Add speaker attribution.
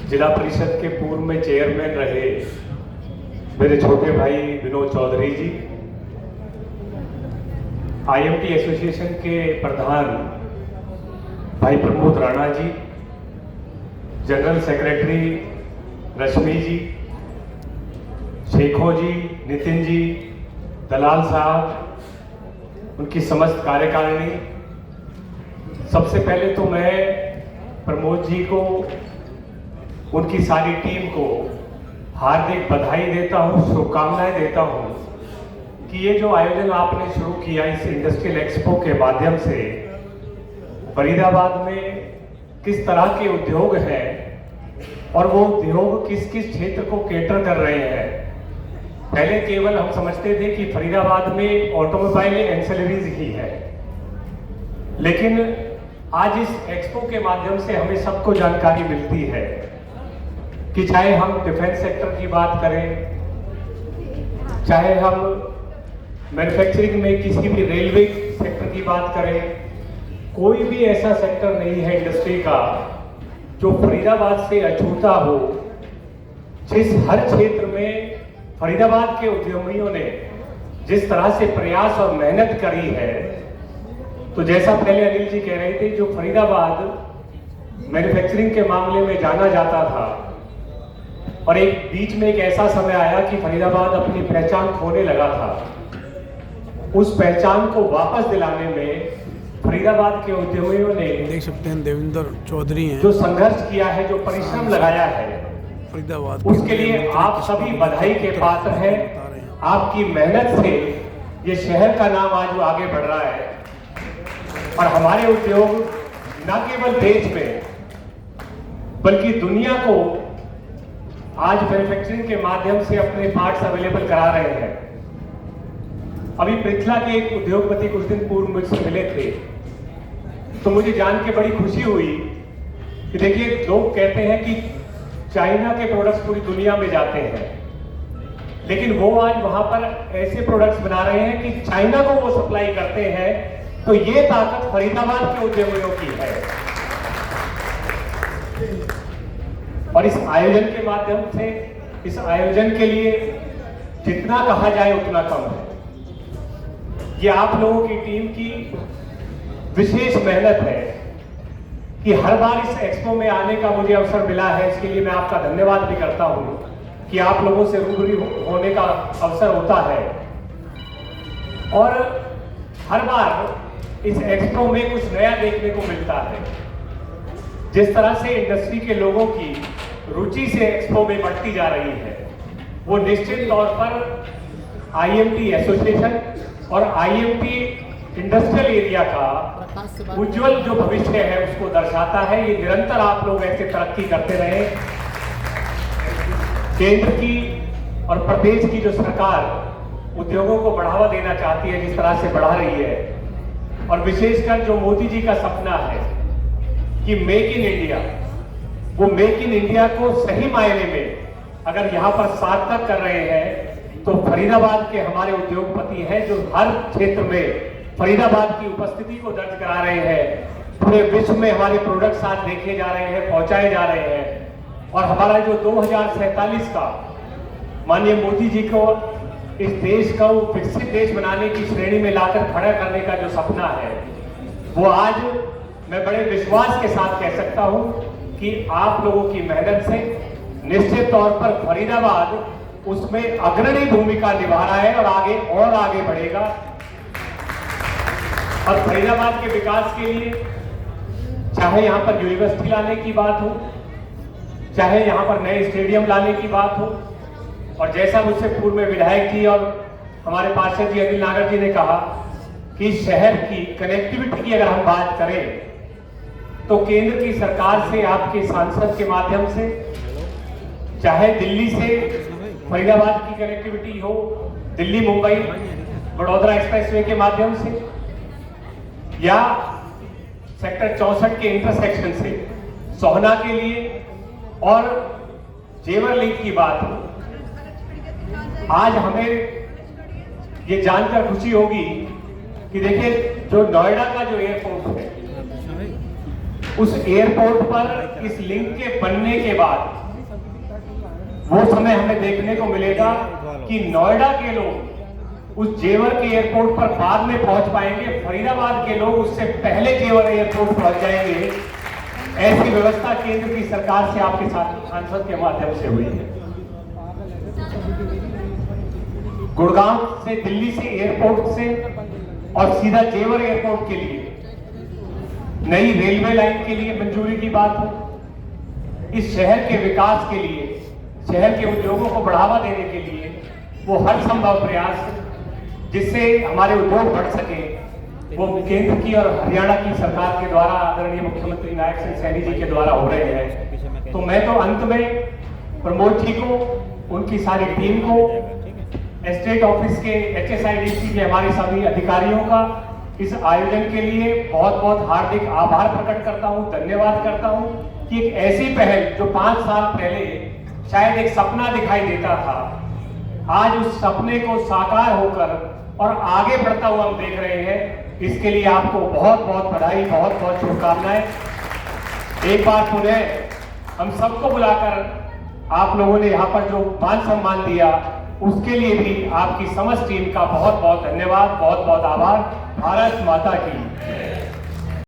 Speaker 1: जिला परिषद के पूर्व में चेयरमैन रहे मेरे छोटे भाई विनोद चौधरी जी, आईएमटी एसोसिएशन के प्रधान भाई प्रमोद राणा जी, जनरल सेक्रेटरी रश्मि जी, शेखों जी, नितिन जी, दलाल साहब, उनकी समस्त कार्यकारिणी। सबसे पहले तो मैं प्रमोद जी को, उनकी सारी टीम को हार्दिक बधाई देता हूँ, शुभकामनाएं देता हूँ कि ये जो आयोजन आपने शुरू किया इस इंडस्ट्रियल एक्सपो के माध्यम से फरीदाबाद में किस तरह के उद्योग हैं और वो उद्योग किस किस क्षेत्र को केटर कर रहे हैं। पहले केवल हम समझते थे कि फरीदाबाद में ऑटोमोबाइल एंसेलरीज ही है, लेकिन आज इस एक्सपो के माध्यम से हमें सबको जानकारी मिलती है कि चाहे हम डिफेंस सेक्टर की बात करें, चाहे हम मैन्युफैक्चरिंग में किसी भी रेलवे सेक्टर की बात करें, कोई भी ऐसा सेक्टर नहीं है इंडस्ट्री का जो फरीदाबाद से अछूता हो। जिस हर क्षेत्र में फरीदाबाद के उद्यमियों ने जिस तरह से प्रयास और मेहनत करी है, तो जैसा पहले अनिल जी कह रहे थे, जो फरीदाबाद मैन्युफैक्चरिंग के मामले में जाना जाता था और एक बीच में एक ऐसा समय आया कि फरीदाबाद अपनी पहचान खोने लगा था, उस पहचान को वापस दिलाने में फरीदाबाद के उद्यमियों ने,
Speaker 2: देख सकते हैं देवेंद्र चौधरी हैं,
Speaker 1: जो संघर्ष किया है, जो परिश्रम लगाया है,
Speaker 2: फरीदाबाद,
Speaker 1: उसके लिए आप सभी बधाई के पात्र हैं। आपकी मेहनत से ये शहर का नाम आज आगे बढ़ रहा है और हमारे उद्योग न केवल देश में बल्कि दुनिया को आज मैन्युफैक्चरिंग के माध्यम से अपने पार्ट्स अवेलेबल करा रहे हैं। अभी पृथ्ला के एक उद्योगपति कुछ दिन पूर्व मुझसे मिले थे, तो मुझे जान के बड़ी खुशी हुई कि देखिए, लोग कहते हैं कि चाइना के प्रोडक्ट्स पूरी दुनिया में जाते हैं, लेकिन वो आज वहां पर ऐसे प्रोडक्ट्स बना रहे हैं कि चाइना को वो सप्लाई करते हैं। तो ये ताकत फरीदाबाद के उद्यमियों की है और इस आयोजन के माध्यम से, इस आयोजन के लिए जितना कहा जाए उतना कम है। ये आप लोगों की टीम की विशेष मेहनत है कि हर बार इस एक्सपो में आने का मुझे अवसर मिला है। इसके लिए मैं आपका धन्यवाद भी करता हूं कि आप लोगों से रूबरू होने का अवसर होता है और हर बार इस एक्सपो में कुछ नया देखने को मिलता है। जिस तरह से इंडस्ट्री के लोगों की रुचि से एक्सपो में बढ़ती जा रही है, वो निश्चित तौर पर आईएमटी एसोसिएशन और आईएमटी इंडस्ट्रियल एरिया का उज्जवल जो भविष्य है उसको दर्शाता है। ये निरंतर आप लोग ऐसे तरक्की करते रहे। केंद्र की और प्रदेश की जो सरकार उद्योगों को बढ़ावा देना चाहती है, जिस तरह से बढ़ा रही है, और विशेषकर जो मोदी जी का सपना है कि मेक इन इंडिया, वो मेक इन इंडिया को सही मायने में अगर यहाँ पर सार्थक कर रहे हैं, तो फरीदाबाद के हमारे उद्योगपति हैं जो हर क्षेत्र में फरीदाबाद की उपस्थिति को दर्ज करा रहे हैं। पूरे विश्व में हमारे प्रोडक्ट्स आज देखे जा रहे हैं, पहुंचाए जा रहे हैं और हमारा जो 2047 का माननीय मोदी जी को इस देश को विकसित देश बनाने की श्रेणी में लाकर खड़ा करने का जो सपना है, वो आज मैं बड़े विश्वास के साथ कह सकता हूं कि आप लोगों की मेहनत से निश्चित तौर पर फरीदाबाद उसमें अग्रणी भूमिका निभा रहा है और आगे बढ़ेगा। और फरीदाबाद के विकास के लिए चाहे यहाँ पर यूनिवर्सिटी लाने की बात हो, चाहे यहाँ पर नए स्टेडियम लाने की बात हो, और जैसा मुझसे पूर्व में विधायक जी और हमारे पार्षद जी अनिल नागर जी ने कहा कि शहर की कनेक्टिविटी की अगर हम बात करें तो केंद्र की सरकार से, आपके सांसद के माध्यम से, चाहे दिल्ली से फरीदाबाद की कनेक्टिविटी हो, दिल्ली मुंबई बड़ौदा एक्सप्रेसवे के माध्यम से, या सेक्टर 64 के इंटरसेक्शन से सोहना के लिए और जेवर लिंक की बात हो, आज हमें ये जानकर खुशी होगी कि देखिए, जो नोएडा का जो एयरपोर्ट है उस एयरपोर्ट पर इस लिंक के बनने के बाद वो समय हमें देखने को मिलेगा कि नोएडा के लोग उस जेवर के एयरपोर्ट पर बाद में पहुंच पाएंगे, फरीदाबाद के लोग उससे पहले जेवर एयरपोर्ट पहुंच जाएंगे। ऐसी व्यवस्था केंद्र की सरकार से आपके साथ सांसद के माध्यम से हुई है। गुड़गांव से दिल्ली से एयरपोर्ट से और सीधा जेवर एयरपोर्ट के लिए नई रेलवे लाइन के लिए मंजूरी की बात हो, इस शहर के विकास के लिए, शहर के उद्योगों को बढ़ावा देने के लिए वो हर संभव प्रयास जिससे हमारे उद्योग बढ़ सके वो केंद्र की और हरियाणा की सरकार के द्वारा आदरणीय मुख्यमंत्री नायक सिंह सैनी जी के द्वारा हो रहे हैं। तो मैं तो अंत में प्रमोद जी को, उनकी सारी टीम को, एस्टेट ऑफिस के HSIDC के हमारे सभी अधिकारियों का इस आयोजन के लिए बहुत बहुत हार्दिक आभार प्रकट करता हूं, धन्यवाद करता हूं कि एक ऐसी पहल जो 5 साल पहले शायद एक सपना दिखाई देता था, आज उस सपने को साकार होकर और आगे बढ़ता हुआ हम देख रहे हैं। इसके लिए आपको बहुत बहुत बधाई, बहुत बहुत शुभकामनाएं। एक बार पुनः हम सबको बुलाकर आप लोगों ने यहाँ पर जो मान सम्मान दिया उसके लिए भी आपकी समस्त टीम का बहुत बहुत धन्यवाद, बहुत बहुत आभार। भारत माता की।